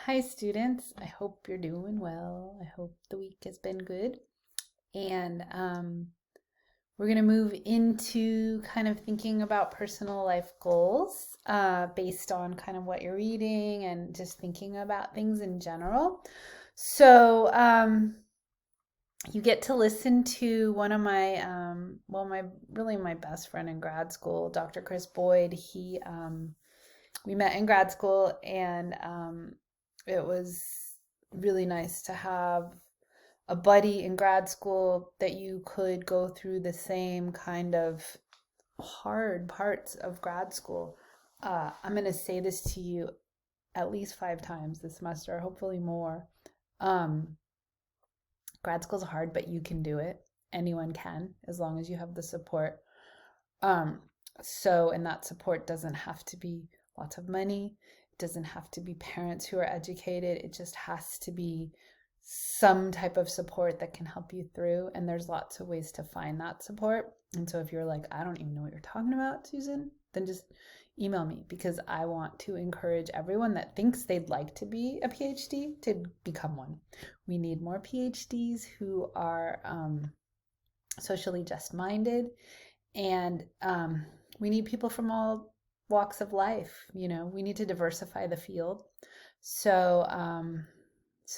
Hi, students. I hope you're doing well. I hope the week has been good. And we're going to move into kind of thinking about personal life goals based on kind of what you're reading and just thinking about things in general. So, you get to listen to one of my, my best friend in grad school, Dr. Chris Boyd. We met in grad school, and it was really nice to have a buddy in grad school that you could go through the same kind of hard parts of grad school. I'm going to say this to you at least 5 times this semester, hopefully more. Um, Grad school's hard, but you can do it. Anyone can, as long as you have the support. Um, and that support doesn't have to be lots of money. It doesn't have to be parents who are educated. It just has to be some type of support that can help you through. And there's lots of ways to find that support. And so if you're like, I don't even know what you're talking about, Susan, then just email me, because I want to encourage everyone that thinks they'd like to be a PhD to become one. We need more PhDs who are socially just minded, and we need people from all walks of life. We need to diversify the field. So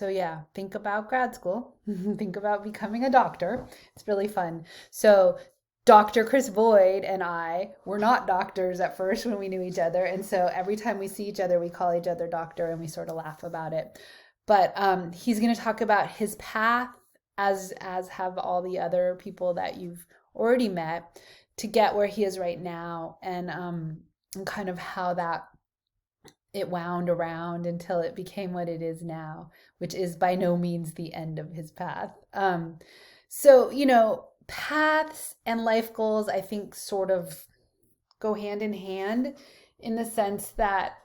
yeah, think about grad school. Think about becoming a doctor. It's really fun. So Dr. Chris Boyd and I were not doctors at first when we knew each other. And so every time we see each other, we call each other doctor, and we sort of laugh about it. But he's going to talk about his path, as have all the other people that you've already met, to get where he is right now, and kind of how that it wound around until it became what it is now, which is by no means the end of his path. So, paths and life goals, I think, sort of go hand in hand, in the sense that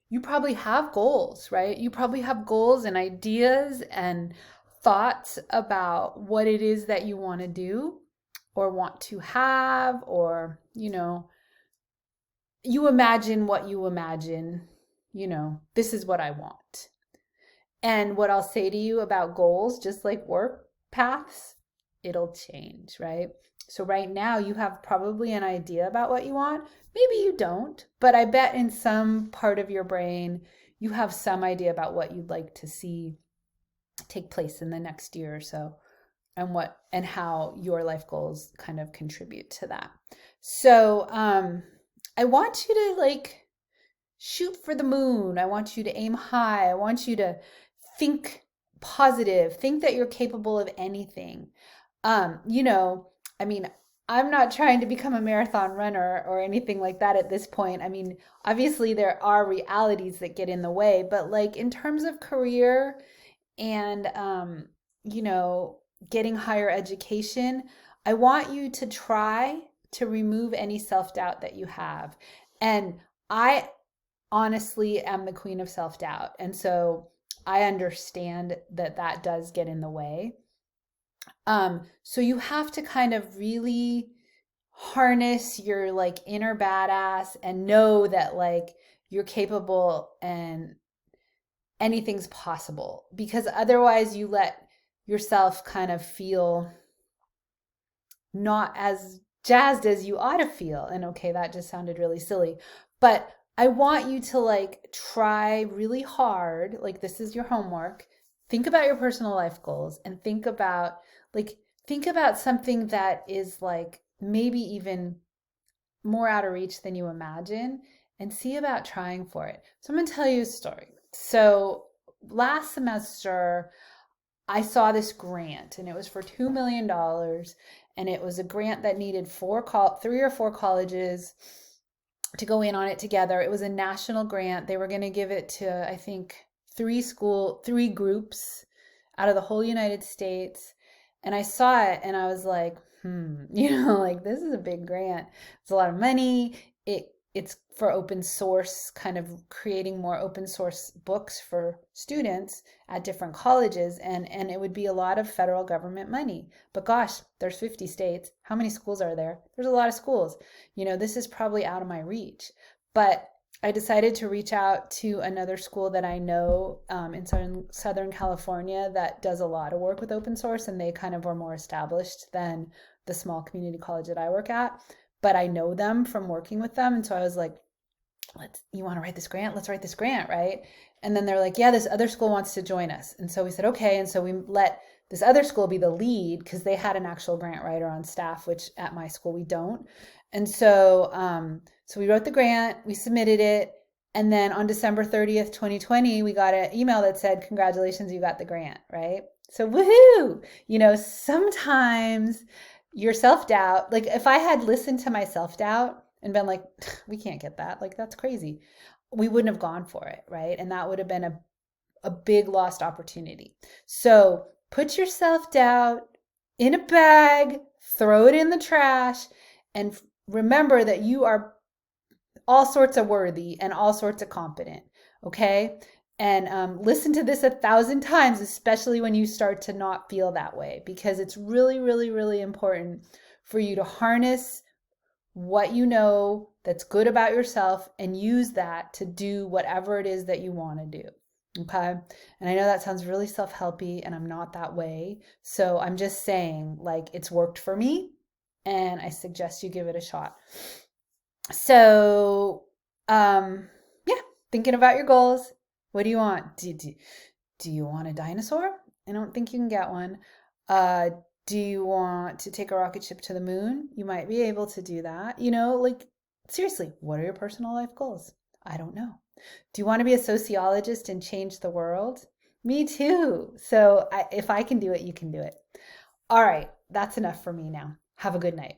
you probably have goals, right? You probably have goals and ideas and thoughts about what it is that you want to do or want to have, or, you imagine what you imagine, this is what I want. And what I'll say to you about goals, just like work paths, it'll change, right? So right now you have probably an idea about what you want. Maybe you don't, but I bet in some part of your brain you have some idea about what you'd like to see take place in the next year or so, and how your life goals kind of contribute to that. So, I want you to shoot for the moon. I want you to aim high. I want you to think positive, think that you're capable of anything. You know, I mean, I'm not trying to become a marathon runner or anything like that at this point. I mean, obviously there are realities that get in the way, but in terms of career and you know, getting higher education, I want you to try to remove any self-doubt that you have. And I honestly am the queen of self-doubt. And so I understand that that does get in the way. So you have to kind of really harness your inner badass and know that you're capable and anything's possible, because otherwise you let yourself kind of feel not as jazzed as you ought to feel. And okay, that just sounded really silly, but I want you to try really hard. This is your homework. Think about your personal life goals, and think about something that is maybe even more out of reach than you imagine, and see about trying for it. So I'm going to tell you a story. So last semester, I saw this grant, and it was for $2 million. And it was a grant that needed 3 or 4 colleges to go in on it together. It was a national grant. They were going to give it to, I think, 3 groups out of the whole United States. And I saw it and I was like, this is a big grant. It's a lot of money. It's for open source, kind of creating more open source books for students at different colleges, and it would be a lot of federal government money. But gosh, there's 50 states. How many schools are there? There's a lot of schools. This is probably out of my reach. But I decided to reach out to another school that I know in Southern California that does a lot of work with open source, and they kind of are more established than the small community college that I work at. But I know them from working with them, and so I was like, you want to write this grant? Let's write this grant, right? And then they're like, yeah, this other school wants to join us. And so we said, okay. And so we let this other school be the lead because they had an actual grant writer on staff, which at my school we don't. And so we wrote the grant, we submitted it, and then on December 30th, 2020, we got an email that said, congratulations, you got the grant, right? So woohoo! Sometimes your self-doubt, like if I had listened to my self-doubt and been like, we can't get that, like that's crazy, we wouldn't have gone for it, right? And that would have been a big lost opportunity. So put your self-doubt in a bag, throw it in the trash, and remember that you are all sorts of worthy and all sorts of competent, okay? And listen to this 1,000 times, especially when you start to not feel that way, because it's really, really, really important for you to harness what you know that's good about yourself and use that to do whatever it is that you want to do. Okay. And I know that sounds really self-helpy, and I'm not that way. So I'm just saying, like, it's worked for me, and I suggest you give it a shot. So, yeah, thinking about your goals. What do you want? Do you want a dinosaur? I don't think you can get one. Do you want to take a rocket ship to the moon? You might be able to do that. Like, seriously, what are your personal life goals? I don't know. Do you want to be a sociologist and change the world? Me too. So if I can do it, you can do it. All right, that's enough for me now. Have a good night.